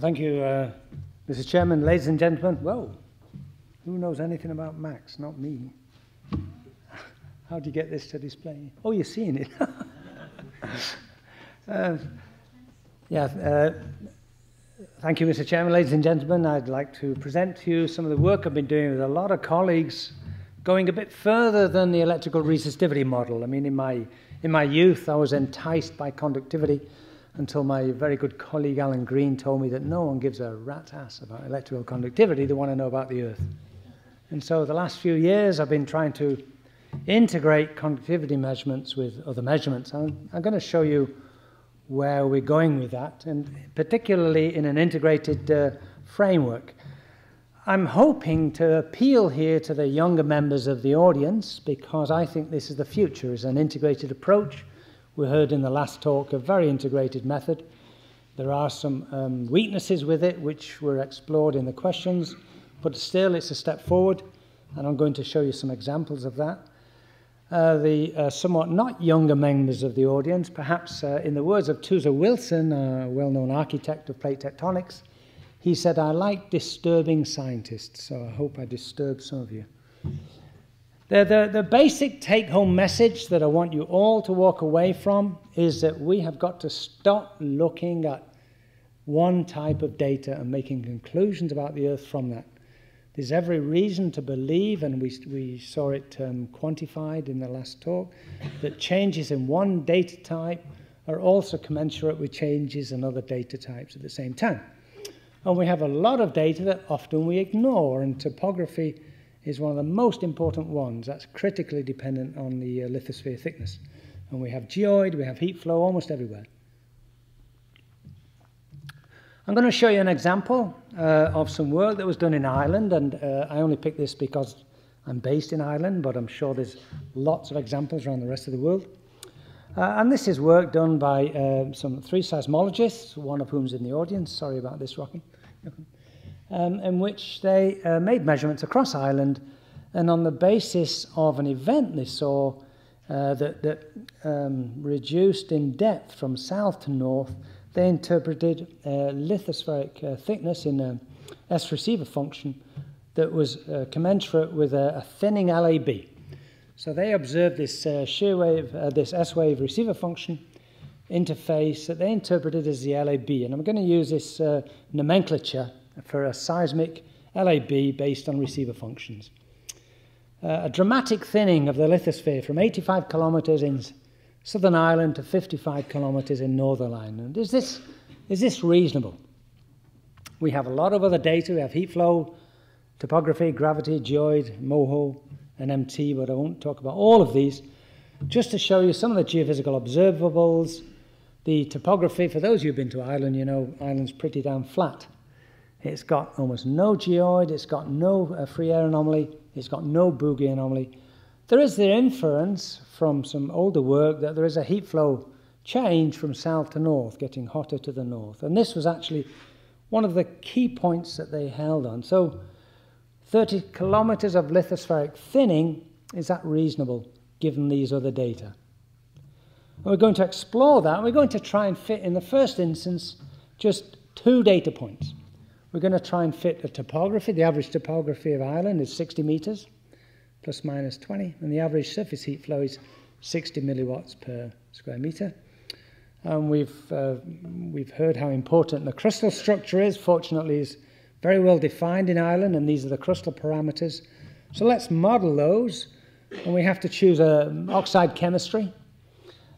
Thank you, Mr. Chairman, ladies and gentlemen. Whoa, who knows anything about Macs? Not me. How do you get this to display? Oh, you're seeing it. Thank you, Mr. Chairman, ladies and gentlemen. I'd like to present to you some of the work I've been doing with a lot of colleagues, going a bit further than the electrical resistivity model. I mean, in my youth, I was enticed by conductivity until my very good colleague Alan Green told me that no one gives a rat's ass about electrical conductivity. They want to know about the Earth. And so the last few years, I've been trying to integrate conductivity measurements with other measurements. I'm going to show you where we're going with that, and particularly in an integrated framework. I'm hoping to appeal here to the younger members of the audience because I think this is the future, is an integrated approach. We heard in the last talk a very integrated method. There are some weaknesses with it which were explored in the questions, but still it's a step forward, and I'm going to show you some examples of that. The somewhat not younger members of the audience, perhaps in the words of Tusa Wilson, a well-known architect of plate tectonics, he said, "I like disturbing scientists," so I hope I disturb some of you. The basic take-home message that I want you all to walk away from is that we have got to stop looking at one type of data and making conclusions about the Earth from that. There's every reason to believe, and we saw it quantified in the last talk, that changes in one data type are also commensurate with changes in other data types at the same time. And we have a lot of data that often we ignore, and topography is one of the most important ones. That's critically dependent on the lithosphere thickness. And we have geoid, we have heat flow almost everywhere. I'm going to show you an example of some work that was done in Ireland, and I only picked this because I'm based in Ireland, but I'm sure there's lots of examples around the rest of the world. And this is work done by some 3 seismologists, one of whom's in the audience. Sorry about this rocking. In which they made measurements across Ireland, and on the basis of an event they saw that reduced in depth from south to north, they interpreted lithospheric thickness in a S receiver function that was commensurate with a thinning LAB. So they observed this shear wave, this S wave receiver function interface that they interpreted as the LAB. And I'm going to use this nomenclature for a seismic LAB based on receiver functions. A dramatic thinning of the lithosphere from 85 kilometers in Southern Ireland to 55 kilometers in Northern Ireland. Is this reasonable? We have a lot of other data. We have heat flow, topography, gravity, geoid, MOHO, and MT, but I won't talk about all of these. Just to show you some of the geophysical observables, the topography. For those of you who've been to Ireland, you know Ireland's pretty damn flat. It's got almost no geoid, it's got no free air anomaly, it's got no boogie anomaly. There is the inference from some older work that there is a heat flow change from south to north, getting hotter to the north. And this was actually one of the key points that they held on. So 30 kilometers of lithospheric thinning, is that reasonable given these other data? And we're going to explore that. We're going to try and fit, in the first instance, just 2 data points. We're going to try and fit the topography. The average topography of Ireland is 60 meters, plus minus 20, and the average surface heat flow is 60 milliwatts per square meter. And we've heard how important the crystal structure is. Fortunately, it's very well defined in Ireland, and these are the crystal parameters. So let's model those, and we have to choose an oxide chemistry.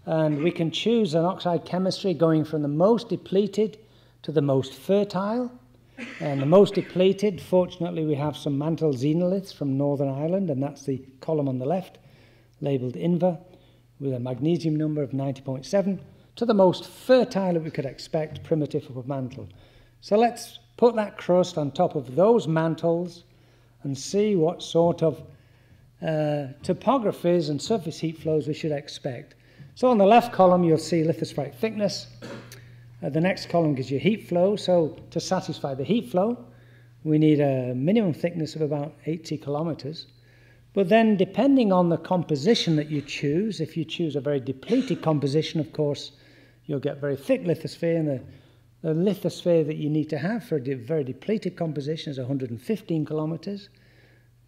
And we can choose an oxide chemistry going from the most depleted to the most fertile. And the most depleted, fortunately, we have some mantle xenoliths from Northern Ireland, and that's the column on the left, labelled INVA, with a magnesium number of 90.7, to the most fertile that we could expect, primitive upper mantle. So let's put that crust on top of those mantles and see what sort of topographies and surface heat flows we should expect. So on the left column, you'll see lithospheric thickness. The next column gives you heat flow. So to satisfy the heat flow, we need a minimum thickness of about 80 kilometers. But then depending on the composition that you choose, if you choose a very depleted composition, of course, you'll get very thick lithosphere, and The lithosphere that you need to have for a very depleted composition is 115 kilometers.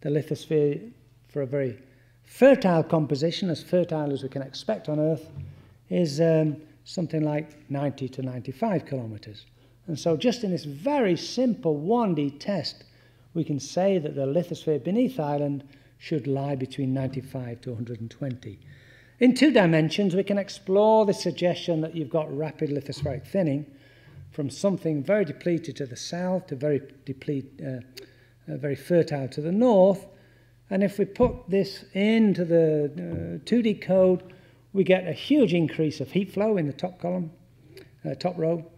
The lithosphere for a very fertile composition, as fertile as we can expect on Earth, is something like 90 to 95 kilometers. And so just in this very simple 1D test, we can say that the lithosphere beneath Ireland should lie between 95 to 120. In 2 dimensions, we can explore the suggestion that you've got rapid lithospheric thinning from something very depleted to the south to very fertile to the north. And if we put this into the 2D code, we get a huge increase of heat flow in the top column, top row.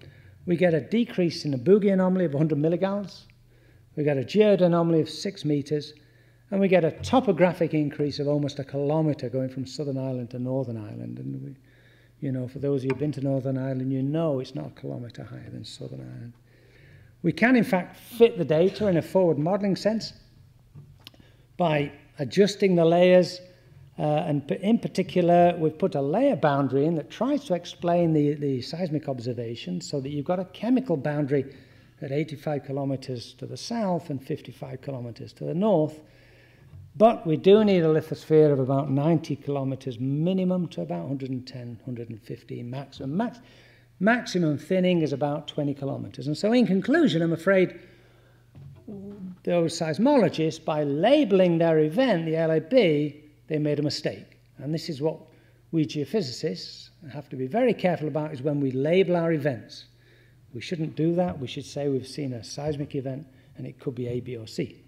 We get a decrease in the Boogie anomaly of 100 milligauss. We get a geode anomaly of 6 meters. And we get a topographic increase of almost a kilometer going from Southern Ireland to Northern Ireland. And we, you know, for those of you who've been to Northern Ireland, you know it's not a kilometer higher than Southern Ireland. We can, in fact, fit the data in a forward modeling sense by adjusting the layers. And in particular, we've put a layer boundary in that tries to explain the seismic observations so that you've got a chemical boundary at 85 kilometers to the south and 55 kilometers to the north. But we do need a lithosphere of about 90 kilometers minimum to about 110, 115 maximum. Maximum thinning is about 20 kilometers. And so in conclusion, I'm afraid those seismologists, by labeling their event, the LAB, they made a mistake. And this is what we geophysicists have to be very careful about, is when we label our events. We shouldn't do that. We should say we've seen a seismic event and it could be A, B, or C.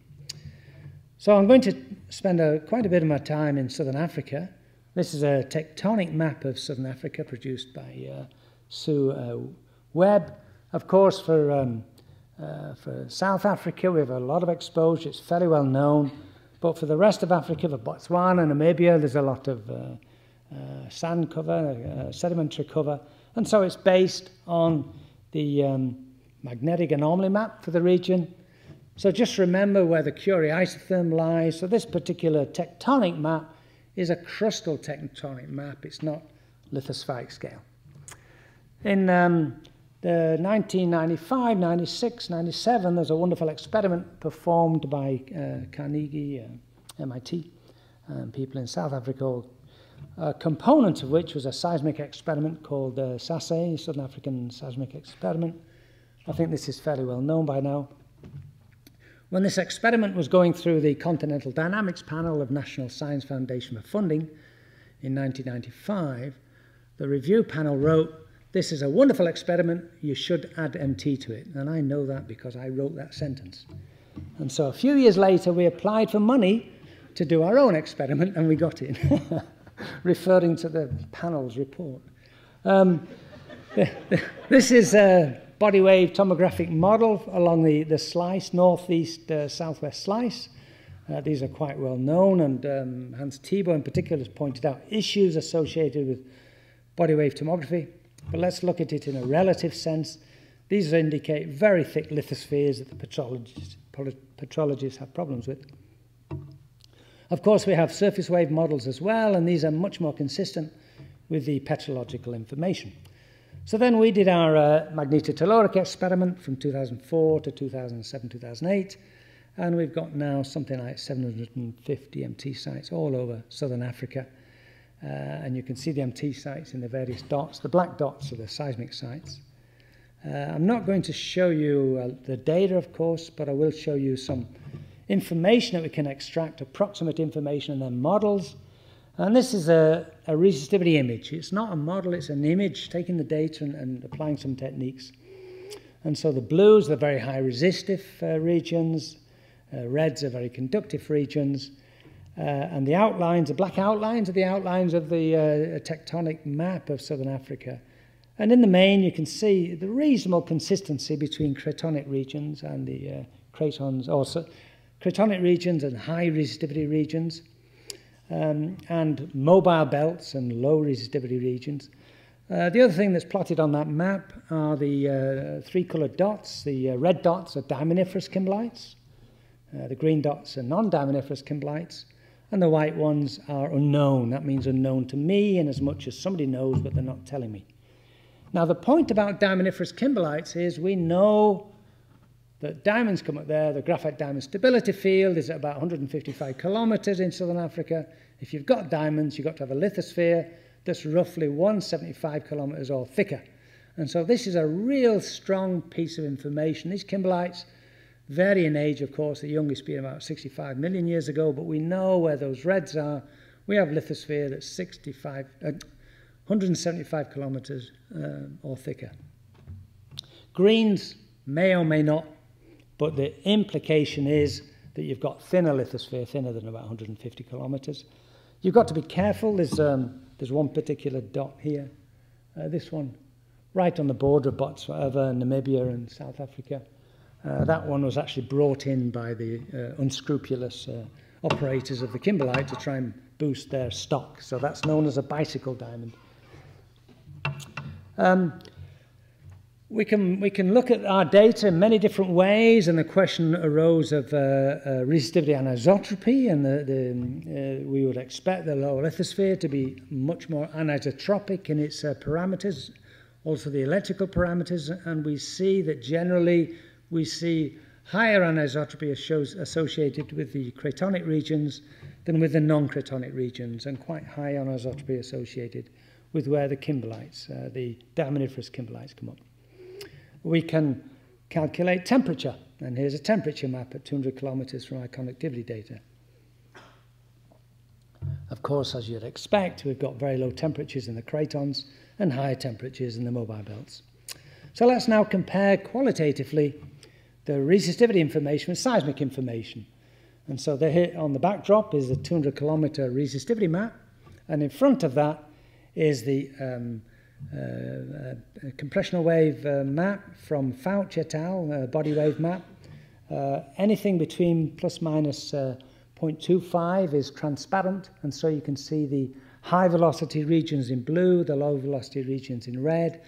So I'm going to spend quite a bit of my time in Southern Africa. This is a tectonic map of Southern Africa produced by Sue Webb. Of course, for South Africa, we have a lot of exposure. It's fairly well known. But for the rest of Africa, for Botswana, Namibia, there's a lot of sand cover, sedimentary cover. And so it's based on the magnetic anomaly map for the region. So just remember where the Curie isotherm lies. So this particular tectonic map is a crustal tectonic map. It's not lithospheric scale. In the 1995, 96, 97, there's a wonderful experiment performed by Carnegie, MIT, and people in South Africa, a component of which was a seismic experiment called SASE, Southern African Seismic Experiment. I think this is fairly well known by now. When this experiment was going through the Continental Dynamics panel of National Science Foundation for funding in 1995, the review panel wrote, "This is a wonderful experiment, you should add MT to it." And I know that because I wrote that sentence. And so a few years later, we applied for money to do our own experiment, and we got it, referring to the panel's report. This is a body wave tomographic model along the slice, northeast, southwest slice. These are quite well known, and Hans Thibault in particular has pointed out issues associated with body wave tomography. But let's look at it in a relative sense. These indicate very thick lithospheres that the petrologists have problems with. Of course, we have surface wave models as well, and these are much more consistent with the petrological information. So then we did our magnetotelluric experiment from 2004 to 2007, 2008, and we've got now something like 750 MT sites all over Southern Africa. And you can see the MT sites in the various dots. The black dots are the seismic sites. I'm not going to show you the data, of course, but I will show you some information that we can extract, approximate information, and then models. And this is a resistivity image. It's not a model, it's an image, taking the data and applying some techniques. And so the blues are very high resistive regions, reds are very conductive regions, and the outlines, the black outlines, are the outlines of the tectonic map of Southern Africa. And in the main, you can see the reasonable consistency between cratonic regions and the cratons, also cratonic regions and high resistivity regions, and mobile belts and low resistivity regions. The other thing that's plotted on that map are the three coloured dots. The red dots are diaminiferous kimblites, the green dots are non-diaminiferous kimblites, and the white ones are unknown. That means unknown to me in as much as somebody knows but they're not telling me. Now, the point about diamondiferous kimberlites is we know that diamonds come up there. The graphite diamond stability field is at about 155 kilometers in southern Africa. If you've got diamonds, you've got to have a lithosphere that's roughly 175 kilometers or thicker. And so this is a real strong piece of information. These kimberlites vary in age, of course, the youngest being about 65 million years ago, but we know where those reds are. We have lithosphere that's 175 kilometers or thicker. Greens may or may not, but the implication is that you've got thinner lithosphere, thinner than about 150 kilometers. You've got to be careful. There's one particular dot here, this one, right on the border of Botswana, Namibia and South Africa. That one was actually brought in by the unscrupulous operators of the kimberlite to try and boost their stock. So that's known as a bicycle diamond. We can look at our data in many different ways, and the question arose of resistivity anisotropy, and we would expect the lower lithosphere to be much more anisotropic in its parameters, also the electrical parameters, and we see that generally we see higher anisotropy associated with the cratonic regions than with the non-cratonic regions, and quite high anisotropy associated with where the kimberlites, the diamondiferous kimberlites come up. We can calculate temperature, and here's a temperature map at 200 kilometers from our conductivity data. Of course, as you'd expect, we've got very low temperatures in the cratons and higher temperatures in the mobile belts. So let's now compare qualitatively the resistivity information with seismic information. And so here on the backdrop is the 200 kilometer resistivity map, and in front of that is the compressional wave map from Fouch et al., body wave map. Anything between plus minus 0.25 is transparent, and so you can see the high velocity regions in blue, the low velocity regions in red,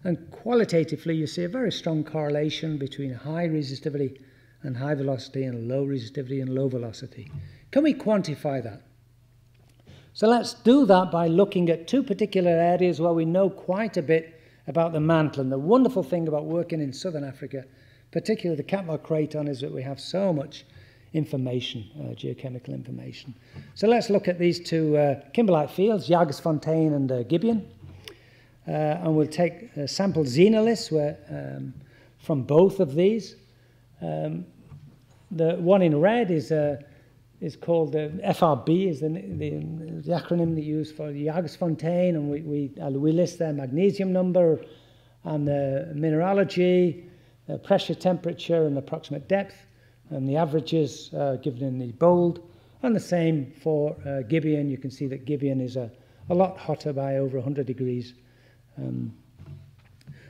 and qualitatively you see a very strong correlation between high resistivity and high velocity and low resistivity and low velocity. Can we quantify that? So let's do that by looking at two particular areas where we know quite a bit about the mantle. And the wonderful thing about working in southern Africa, particularly the Catmore Craton, is that we have so much information, geochemical information. So let's look at these two kimberlite fields, Jagersfontein and Gibeon. And we'll take sample xenoliths from both of these. The one in red is called FRB, is the acronym they use for Jagersfontein, and we list their magnesium number and the mineralogy, pressure, temperature, and approximate depth, and the averages given in the bold. And the same for Gibeon. You can see that Gibeon is a lot hotter by over 100 degrees.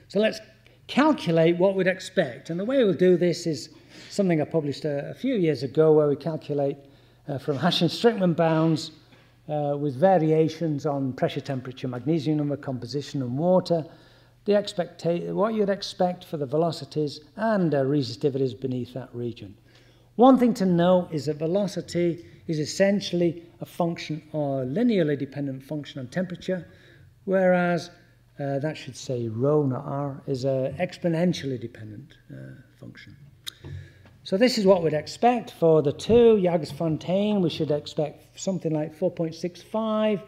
So let's calculate what we'd expect. And the way we'll do this is something I published a few years ago, where we calculate from Hashing-Strickman bounds with variations on pressure, temperature, magnesium number, composition, and water, what you'd expect for the velocities and resistivities beneath that region. One thing to note is that velocity is essentially a function, or a linearly dependent function on temperature, whereas that should say rho, not r, is an exponentially dependent function. So this is what we'd expect for the two. Jagersfontein, we should expect something like 4.65,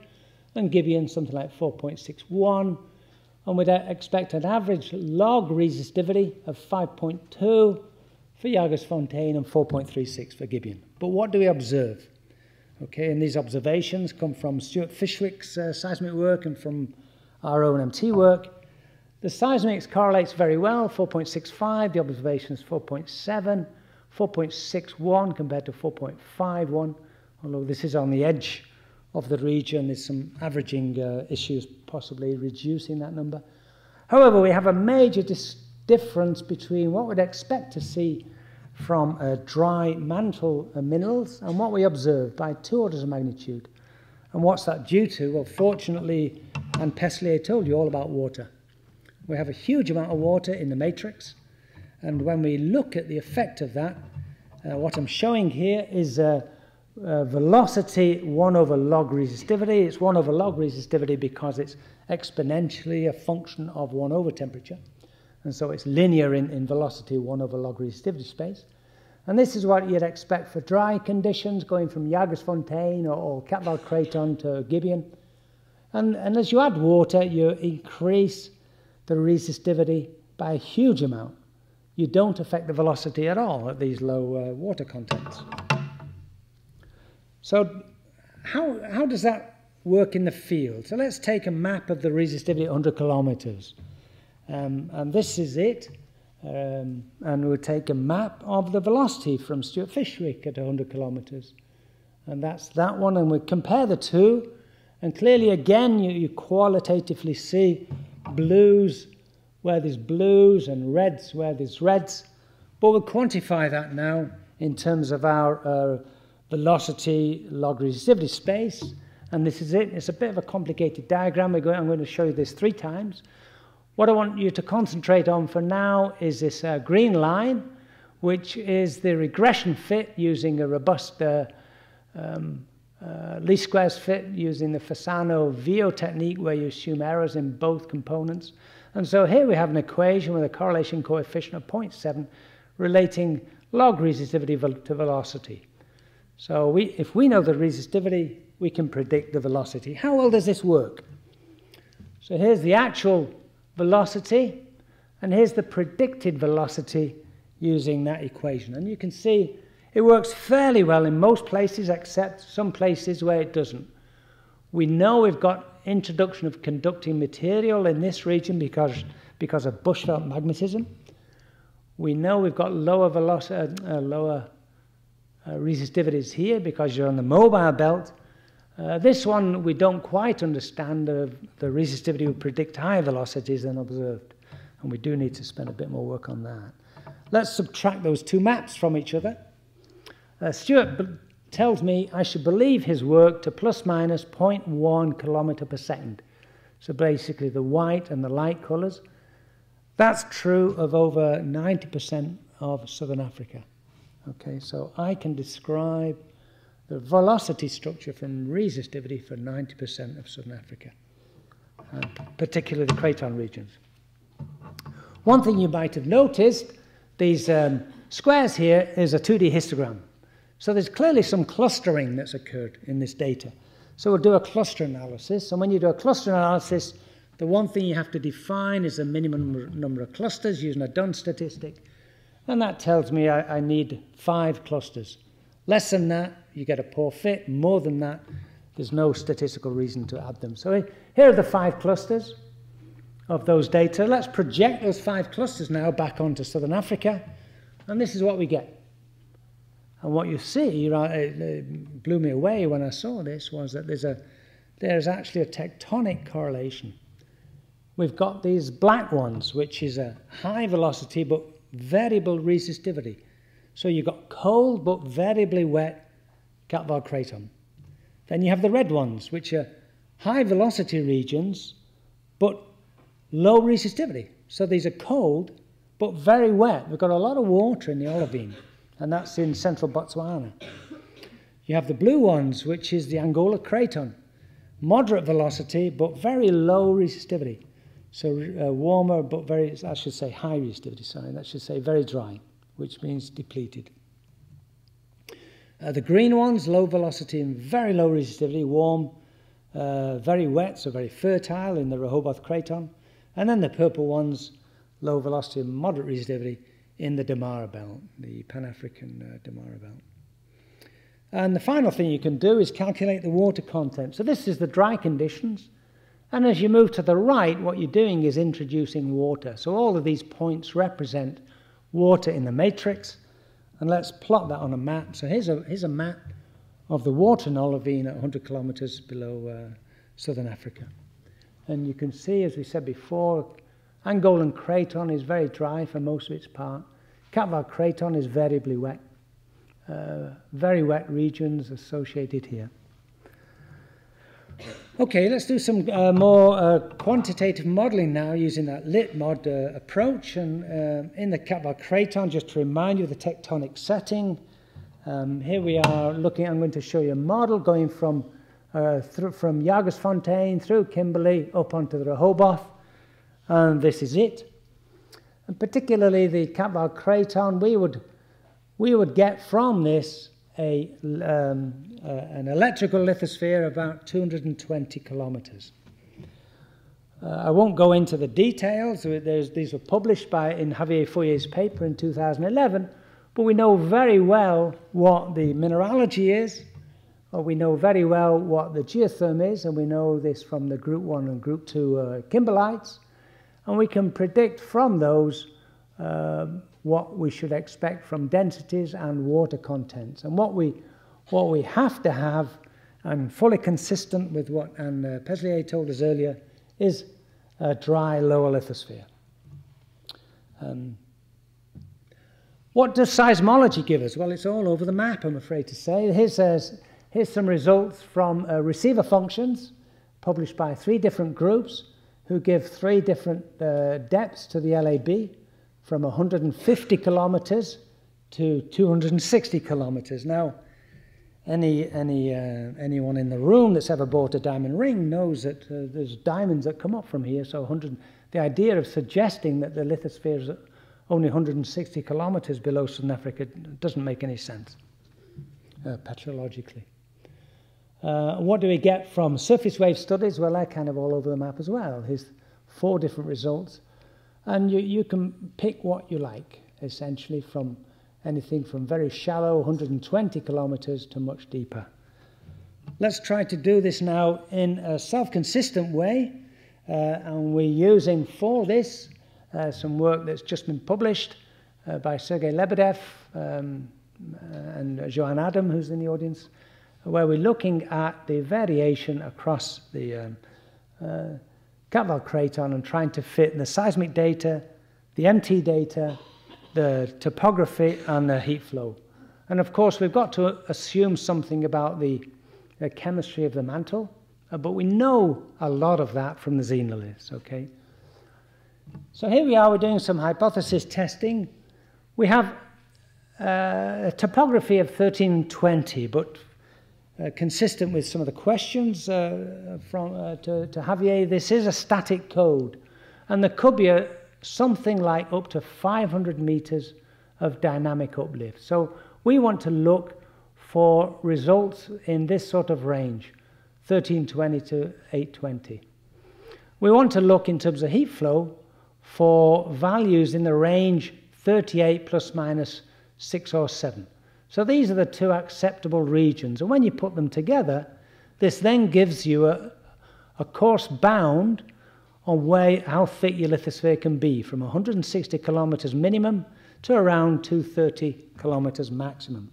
and Gibeon something like 4.61. And we'd expect an average log resistivity of 5.2 for Jagersfontein and 4.36 for Gibeon. But what do we observe? Okay, and these observations come from Stuart Fishwick's seismic work and from our own MT work. The seismics correlates very well, 4.65, the observation is 4.7, 4.61 compared to 4.51, although this is on the edge of the region. There's some averaging issues, possibly reducing that number. However, we have a major difference between what we'd expect to see from dry mantle minerals and what we observe by 2 orders of magnitude. And what's that due to? Well, fortunately, Anne Peslier told you all about water. We have a huge amount of water in the matrix, and when we look at the effect of that, what I'm showing here is velocity 1 over log resistivity. It's 1 over log resistivity because it's exponentially a function of 1 over temperature. And so it's linear in velocity 1 over log resistivity space. And this is what you'd expect for dry conditions, going from Jagersfontein or Katwijk Craton to Gibeon. And as you add water, you increase the resistivity by a huge amount. You don't affect the velocity at all at these low water contents. So how does that work in the field? So let's take a map of the resistivity at 100 kilometers. And this is it. And we'll take a map of the velocity from Stuart Fishwick at 100 kilometers. And that's that one. And we compare the two. And clearly, again, you qualitatively see blues where there's blues and reds where there's reds. But we'll quantify that now in terms of our velocity log resistivity space. And this is it. It's a bit of a complicated diagram. I'm going to show you this 3 times. What I want you to concentrate on for now is this green line, which is the regression fit using a robust least squares fit using the Fasano-Vio technique, where you assume errors in both components. And so here we have an equation with a correlation coefficient of 0.7 relating log resistivity to velocity. So if we know the resistivity, we can predict the velocity. How well does this work? So here's the actual velocity, and here's the predicted velocity using that equation. And you can see it works fairly well in most places, except some places where it doesn't. We know we've got introduction of conducting material in this region because of Bushveld magnetism. We know we've got lower resistivities here because you're on the mobile belt. This one we don't quite understand. The resistivity would predict higher velocities than observed, and we do need to spend a bit more work on that. Let's subtract those 2 maps from each other. Stuart tells me I should believe his work to plus minus 0.1 kilometer per second. So basically the white and the light colours. That's true of over 90% of southern Africa. Okay, so I can describe the velocity structure from resistivity for 90% of southern Africa, particularly the Craton regions. One thing you might have noticed, these squares here is a 2D histogram. So there's clearly some clustering that's occurred in this data. So we'll do a cluster analysis. And when you do a cluster analysis, the one thing you have to define is the minimum number of clusters using a Dunn statistic. And that tells me I need 5 clusters. Less than that, you get a poor fit. More than that, there's no statistical reason to add them. So here are the 5 clusters of those data. Let's project those 5 clusters now back onto southern Africa. And this is what we get. And what you see, it blew me away when I saw this, was that there's actually a tectonic correlation. We've got these black ones, which is a high velocity but variable resistivity. So you've got cold but variably wet Katwijk Craton. Then you have the red ones, which are high velocity regions but low resistivity. So these are cold but very wet. We've got a lot of water in the olivine, and that's in central Botswana. You have the blue ones, which is the Angola Craton. Moderate velocity but very low resistivity. So warmer but very, I should say high resistivity, sorry, that should say very dry, which means depleted. The green ones, low velocity and very low resistivity, warm, very wet, so very fertile in the Rehoboth Craton. And then the purple ones, low velocity and moderate resistivity in the Damara Belt, the Pan-African Damara Belt. And the final thing you can do is calculate the water content. So this is the dry conditions. And as you move to the right, what you're doing is introducing water. So all of these points represent water in the matrix. And let's plot that on a map. So here's a map of the water in olivine at 100 kilometers below southern Africa. And you can see, as we said before, Angolan Craton is very dry for most of its part. Katwijk Craton is variably wet. Very wet regions associated here. Okay, let's do some more quantitative modelling now using that LitMod approach. And in the Katwijk Craton, just to remind you of the tectonic setting, Here we are looking, I'm going to show you a model going from Jagersfontein through Kimberley up onto the Rehoboth, and this is it. And particularly the Capval Craton, we would get from this an electrical lithosphere about 220 kilometers. I won't go into the details. These were published in Javier Foyer's paper in 2011, but we know very well what the mineralogy is, or we know very well what the geotherm is, and we know this from the Group 1 and Group 2 kimberlites, and we can predict from those what we should expect from densities and water contents. And what we have to have, and fully consistent with what Anne Peslier told us earlier, is a dry lower lithosphere. What does seismology give us? Well, it's all over the map, I'm afraid to say. Here's some results from receiver functions published by 3 different groups who give 3 different depths to the LAB, from 150 kilometers to 260 kilometers. Now, anyone in the room that's ever bought a diamond ring knows that there's diamonds that come up from here. So the idea of suggesting that the lithosphere is only 160 kilometers below Southern Africa doesn't make any sense petrologically. What do we get from surface wave studies? Well, they're kind of all over the map as well. Here's 4 different results. And you can pick what you like, essentially, from anything from very shallow, 120 kilometers, to much deeper. Let's try to do this now in a self-consistent way. And we're using for this some work that's just been published by Sergei Lebedev and Joanne Adam, who's in the audience, where we're looking at the variation across the Capval Craton and trying to fit the seismic data, the MT data, the topography, and the heat flow. And of course, we've got to assume something about the chemistry of the mantle, but we know a lot of that from the xenoliths, okay? So here we are, we're doing some hypothesis testing. We have a topography of 1320, but consistent with some of the questions to Javier, this is a static code, and there could be something like up to 500 meters of dynamic uplift. So we want to look for results in this sort of range, 1320 to 820. We want to look in terms of heat flow for values in the range 38 plus minus 6 or 7. So these are the 2 acceptable regions. And when you put them together, this then gives you a coarse bound on how thick your lithosphere can be, from 160 kilometers minimum to around 230 kilometers maximum.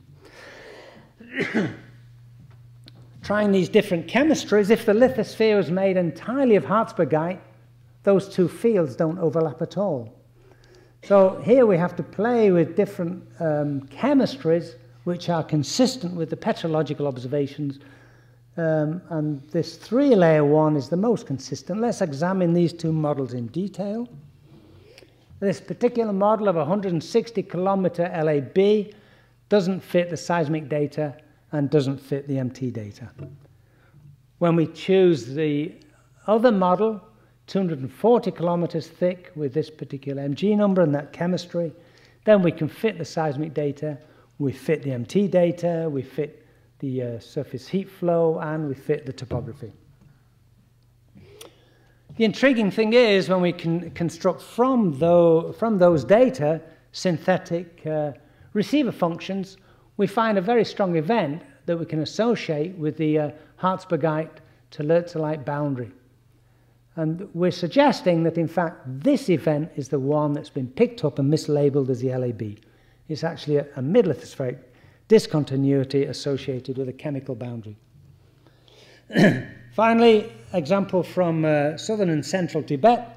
Trying these different chemistries, if the lithosphere is made entirely of Harzbergite, those 2 fields don't overlap at all. So here we have to play with different chemistries which are consistent with the petrological observations, and this 3-layer one is the most consistent. Let's examine these 2 models in detail. This particular model of 160 kilometer LAB doesn't fit the seismic data and doesn't fit the MT data. When we choose the other model, 240 kilometers thick with this particular MG number and that chemistry, then we can fit the seismic data, we fit the MT data, we fit the surface heat flow, and we fit the topography. The intriguing thing is when we can construct from those data synthetic receiver functions, we find a very strong event that we can associate with the Harzbergite to Lützerite boundary. And we're suggesting that, in fact, this event is the one that's been picked up and mislabeled as the LAB. It's actually a mid-lithospheric discontinuity associated with a chemical boundary. Finally, example from southern and central Tibet.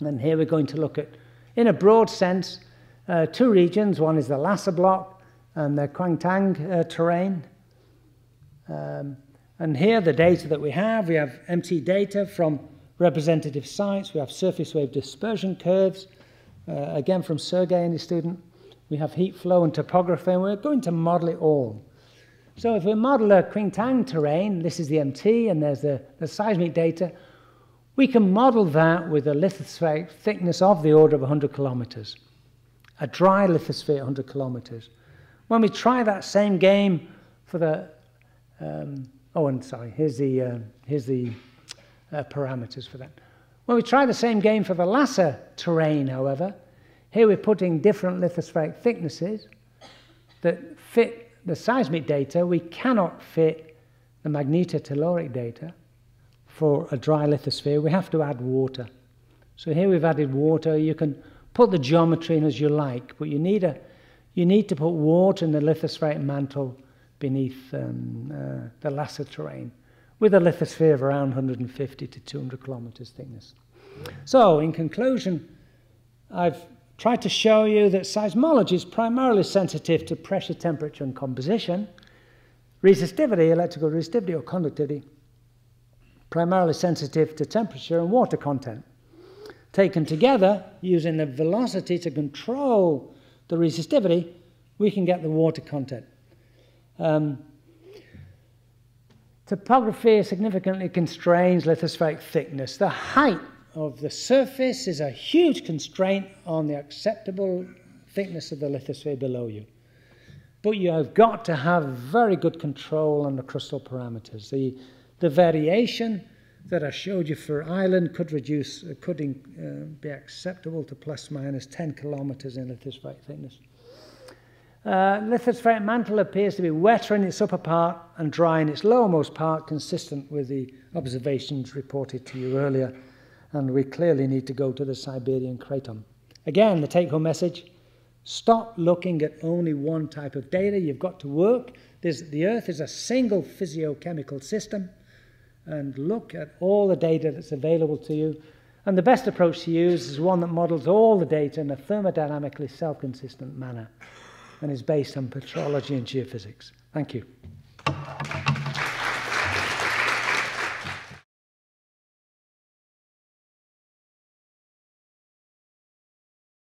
And here we're going to look at, in a broad sense, 2 regions. One is the Lhasa block and the Kwangtang terrain. And here the data that we have MT data from representative sites. We have surface wave dispersion curves, again from Sergei and his student. we have heat flow and topography, and we're going to model it all. So if we model a Quintang terrain, this is the MT, and there's the seismic data, we can model that with a lithospheric thickness of the order of 100 kilometers, a dry lithosphere 100 kilometers. When we try that same game for the, here's the parameters for that. When we try the same game for the Lhasa terrain, however, here we're putting different lithospheric thicknesses that fit the seismic data. We cannot fit the magnetotelluric data for a dry lithosphere. We have to add water. So here we've added water. You can put the geometry in as you like, but you need to put water in the lithospheric mantle beneath the Lhasa terrain, with a lithosphere of around 150 to 200 kilometers thickness. So, in conclusion, I've tried to show you that seismology is primarily sensitive to pressure, temperature, and composition. Resistivity, electrical resistivity or conductivity, primarily sensitive to temperature and water content. Taken together, using the velocity to control the resistivity, we can get the water content. Topography significantly constrains lithospheric thickness. The height of the surface is a huge constraint on the acceptable thickness of the lithosphere below you. But you have got to have very good control on the crustal parameters. The variation that I showed you for Ireland could be acceptable to plus minus 10 kilometers in lithospheric thickness. Lithospheric mantle appears to be wetter in its upper part and dry in its lowermost part, consistent with the observations reported to you earlier, and we clearly need to go to the Siberian Craton. Again, the take-home message: stop looking at only one type of data. You've got to work. The Earth is a single physiochemical system, and look at all the data that's available to you. And the best approach to use is one that models all the data in a thermodynamically self-consistent manner and is based on petrology and geophysics. Thank you.